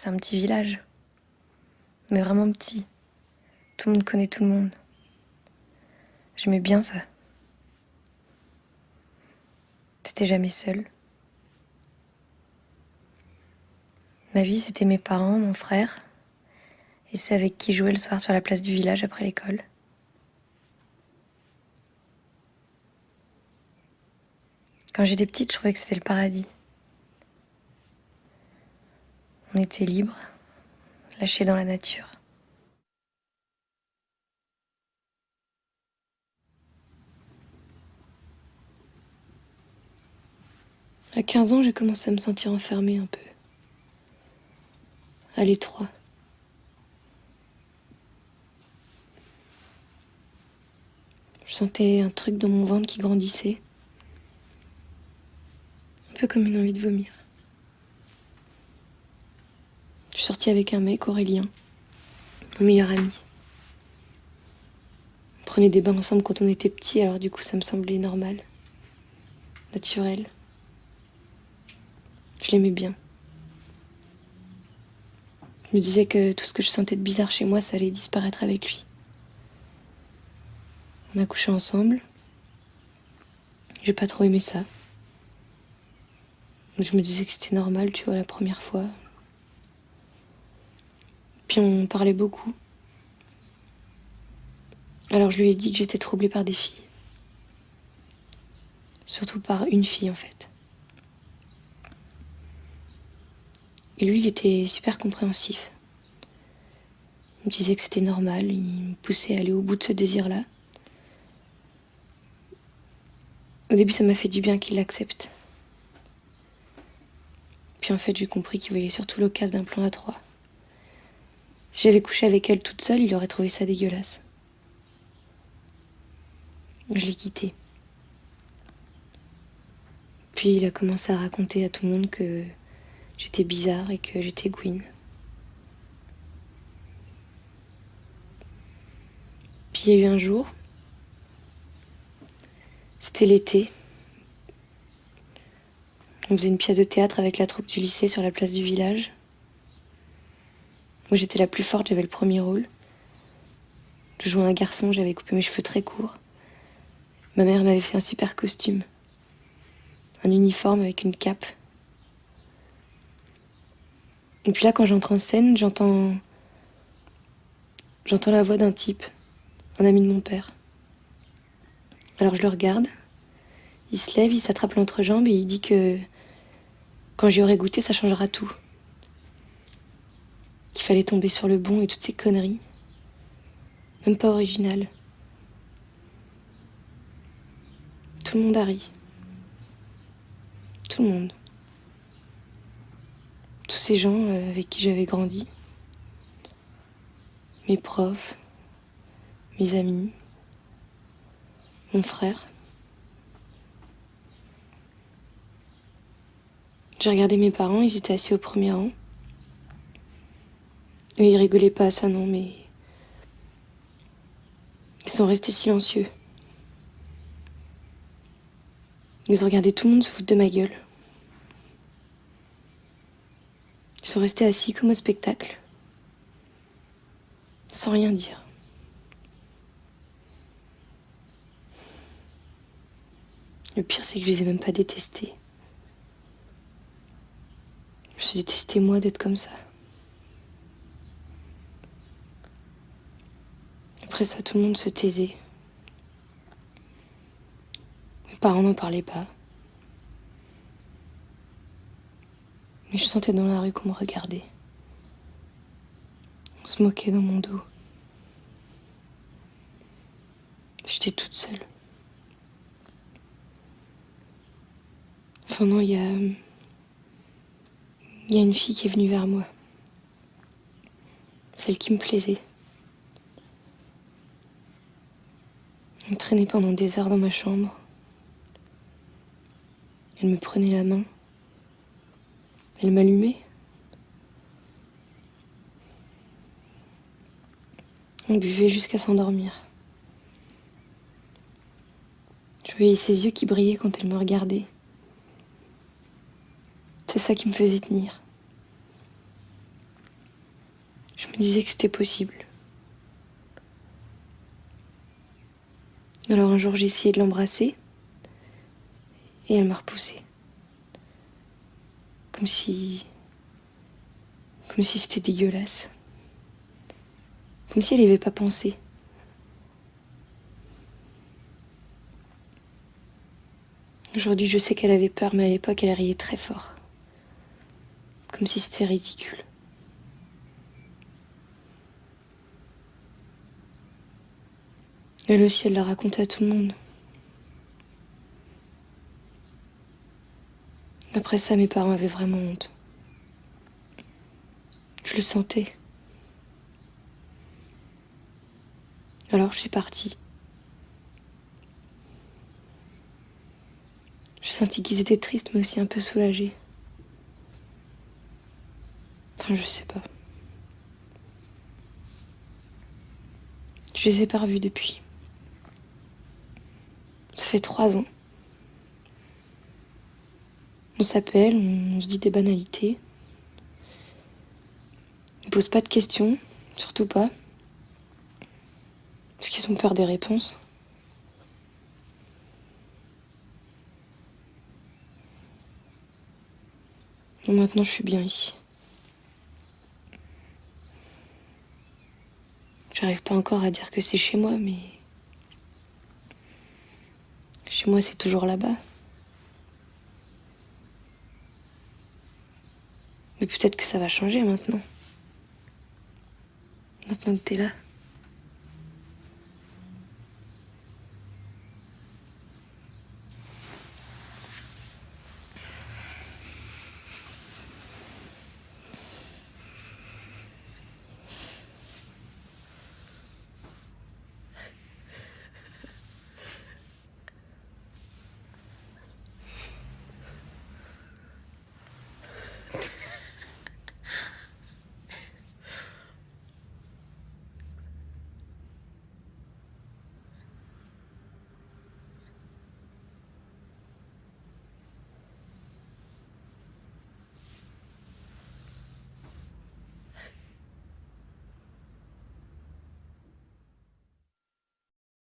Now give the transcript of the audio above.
c'est un petit village. Mais vraiment petit. Tout le monde connaît tout le monde. J'aimais bien ça. T'étais jamais seule. Ma vie, c'était mes parents, mon frère, et ceux avec qui je jouais le soir sur la place du village après l'école. Quand j'étais petite, je trouvais que c'était le paradis. On était libres, lâchés dans la nature. À 15 ans, j'ai commencé à me sentir enfermée un peu. À l'étroit. Je sentais un truc dans mon ventre qui grandissait. Un peu comme une envie de vomir. Je suis sortie avec un mec, Aurélien, mon meilleur ami. On prenait des bains ensemble quand on était petits, alors du coup ça me semblait normal, naturel. Je l'aimais bien. Je me disais que tout ce que je sentais de bizarre chez moi, ça allait disparaître avec lui. On a couché ensemble. J'ai pas trop aimé ça. Je me disais que c'était normal, tu vois, la première fois. Puis on parlait beaucoup. Alors je lui ai dit que j'étais troublée par des filles. Surtout par une fille, en fait. Et lui, il était super compréhensif. Il me disait que c'était normal, il me poussait à aller au bout de ce désir-là. Au début, ça m'a fait du bien qu'il l'accepte. Puis en fait, j'ai compris qu'il voyait surtout l'occasion d'un plan à trois. Si j'avais couché avec elle toute seule, il aurait trouvé ça dégueulasse. Je l'ai quitté. Puis il a commencé à raconter à tout le monde que j'étais bizarre et que j'étais Gwyn. Puis il y a eu un jour, c'était l'été. On faisait une pièce de théâtre avec la troupe du lycée sur la place du village. Moi j'étais la plus forte, j'avais le premier rôle. Je jouais un garçon, j'avais coupé mes cheveux très courts. Ma mère m'avait fait un super costume. Un uniforme avec une cape. Et puis là, quand j'entre en scène, j'entends la voix d'un type, un ami de mon père. Alors je le regarde, il se lève, il s'attrape l'entrejambe et il dit que quand j'y aurai goûté, ça changera tout. Qu'il fallait tomber sur le bon et toutes ces conneries. Même pas original. Tout le monde a ri. Tout le monde. Tous ces gens avec qui j'avais grandi. Mes profs, mes amis, mon frère. J'ai regardé mes parents, ils étaient assis au premier rang. Et ils rigolaient pas à ça, non, mais ils sont restés silencieux. Ils ont regardé tout le monde se foutre de ma gueule. Ils sont restés assis comme au spectacle, sans rien dire. Le pire, c'est que je les ai même pas détestés. Je suis détesté, moi, d'être comme ça. Après ça, tout le monde se taisait. Mes parents n'en parlaient pas. Mais je sentais dans la rue qu'on me regardait. On se moquait dans mon dos. J'étais toute seule. Enfin non, il y a une fille qui est venue vers moi. Celle qui me plaisait. Elle me traînait pendant des heures dans ma chambre. Elle me prenait la main. Elle m'allumait. On buvait jusqu'à s'endormir. Je voyais ses yeux qui brillaient quand elle me regardait. C'est ça qui me faisait tenir. disait que c'était possible. Alors un jour, j'ai essayé de l'embrasser et elle m'a repoussée. Comme si c'était dégueulasse. Comme si elle n'y avait pas pensé. Aujourd'hui, je sais qu'elle avait peur, mais à l'époque, elle riait très fort. Comme si c'était ridicule. Elle aussi, elle l'a raconté à tout le monde. Après ça, mes parents avaient vraiment honte. Je le sentais. Alors je suis partie. J'ai senti qu'ils étaient tristes, mais aussi un peu soulagés. Enfin, je sais pas. Je les ai pas revus depuis. Ça fait 3 ans. On s'appelle, on se dit des banalités. Ils posent pas de questions, surtout pas. Parce qu'ils ont peur des réponses. Et maintenant, je suis bien ici. J'arrive pas encore à dire que c'est chez moi, mais... Chez moi, c'est toujours là-bas. Mais peut-être que ça va changer maintenant. Maintenant que t'es là.